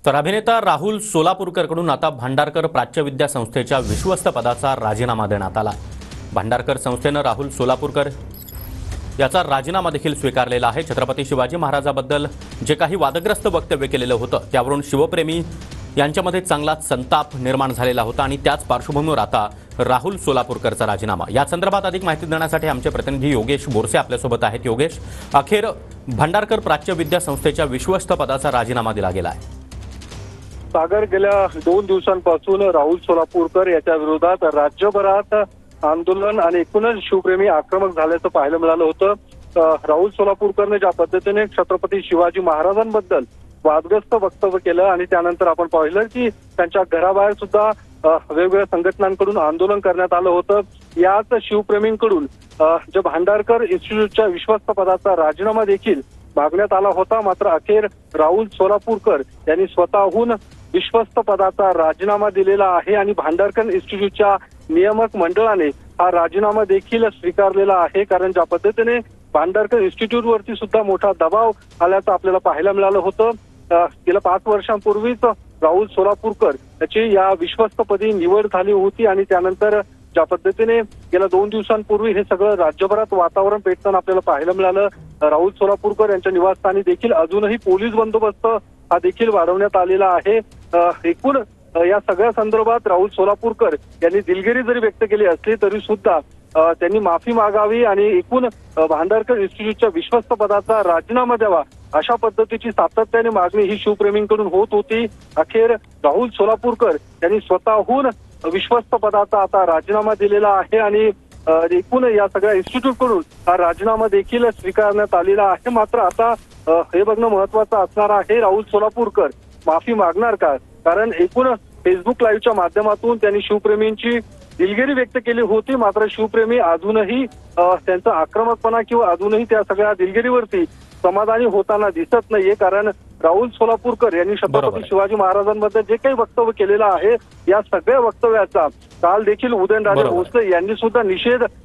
तर अभिनेता राहुल सोलापूरकरकडून आता भांडारकर प्राच्यविद्या संस्थेच्या विश्वस्त पदाचा राजीनामा देण्यात आला। भांडारकर संस्थेनं राहुल सोलापूरकर याचा राजीनामा देखील स्वीकारलेला आहे। छत्रपती शिवाजी महाराजांबद्दल जे काही वादग्रस्त वक्तव्य केलेलं होतं त्यावरून शिवप्रेमी यांच्यामध्ये चांगलाच संताप निर्माण झालेला होता आणि त्याच पार्श्वभूमीवर आता राहुल सोलापूरकरचा राजीनामा। या संदर्भात अधिक माहिती देण्यासाठी आमचे प्रतिनिधी योगेश बोरसे आपल्यासोबत आहेत। योगेश, अखेर भांडारकर प्राच्यविद्या संस्थेच्या विश्वस्त पदाचा राजीनामा दिला गेला आहे। सागर, गेल्या 2 दिवसांपासून राहुल सोलापूरकर याच्या विरोधात राज्यभरात आंदोलन आणि एकूणच शिवप्रेमी आक्रमक झाल्याचं पाहायला मिळालं होतं। राहुल सोलापूरकरने ज्या पद्धतीने छत्रपती शिवाजी महाराजांबद्दल वादग्रस्त वक्तव्य केलं आणि त्यानंतर आपण पाहिलं की त्यांच्या घराबाहेर सुद्धा वेगवेगळ्या संघटनांकडून आंदोलन करण्यात आलं होतं। याच शिवप्रेमींकडून जे भांडारकर इन्स्टिट्यूटच्या विश्वस्त पदाचा राजीनामा देखील मागण्यात आला होता। मात्र अखेर राहुल सोलापूरकर यांनी स्वतःहून विश्वस्त पदाचा राजीनामा दिलेला आहे आणि भांडारकर इन्स्टिट्यूटच्या नियामक मंडळाने हा राजीनामा देखील स्वीकारलेला आहे। कारण ज्या पद्धतीने भांडारकर इन्स्टिट्यूटवरती सुद्धा मोठा दबाव आल्याचं आपल्याला पाहायला मिळालं होतं। गेल्या 5 वर्षांपूर्वीच राहुल सोलापूरकर याची या विश्वस्तपदी निवड झाली होती आणि त्यानंतर ज्या पद्धतीने गेल्या 2 दिवसांपूर्वी हे सगळं राज्यभरात वातावरण पेटताना आपल्याला पाहायला मिळालं। राहुल सोलापूरकर यांच्या निवासस्थानी देखील अजूनही पोलीस बंदोबस्त हा देखील वाढवण्यात आलेला आहे। एकूण या सगळ्या संदर्भात राहुल सोलापूरकर यांनी दिलगिरी जरी व्यक्त केली असली तरी सुद्धा त्यांनी माफी मागावी आणि एकूण भांडारकर इन्स्टिट्यूटच्या विश्वस्त पदाचा राजीनामा द्यावा अशा पद्धतीची सातत्याने मागणी ही शिवप्रेमींकडून होत होती। अखेर राहुल सोलापूरकर यांनी स्वतःहून विश्वस्त पदाचा आता राजीनामा दिलेला आहे आणि एकूण या सगळ्या इन्स्टिट्यूटकडून हा राजीनामा देखील स्वीकारण्यात आलेला आहे। मात्र आता हे बघणं महत्वाचं असणार आहे, राहुल सोलापूरकर माफी मागणार का? कारण एकूण फेसबुक लाईव्हच्या माध्यमातून त्यांनी शिवप्रेमींची दिलगिरी व्यक्त केली होती। मात्र शिवप्रेमी अजूनही त्यांचा आक्रमकपणा किंवा अजूनही त्या सगळ्या दिलगिरीवरती समाधानी होताना दिसत नाहीये। कारण राहुल सोलापूरकर यांनी छत्रपती शिवाजी महाराजांबद्दल जे काही वक्तव्य केलेलं आहे या सगळ्या वक्तव्याचा काल देखील उदयनराजे भोसले यांनी सुद्धा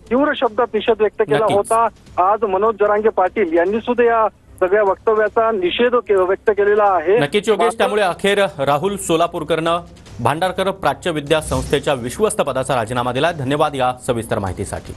तीव्र शब्दात निषेध व्यक्त केला होता। आज मनोज जरांगे पाटील यांनी सुद्धा या सगळ्या वक्तव्याचा निषेध व्यक्त केलेला आहे। नक्कीच योगेश, त्यामुळे अखेर राहुल सोलापूरकरनं भांडारकर प्राच्यविद्या संस्थेच्या विश्वस्त पदाचा राजीनामा दिला। धन्यवाद या सविस्तर माहितीसाठी।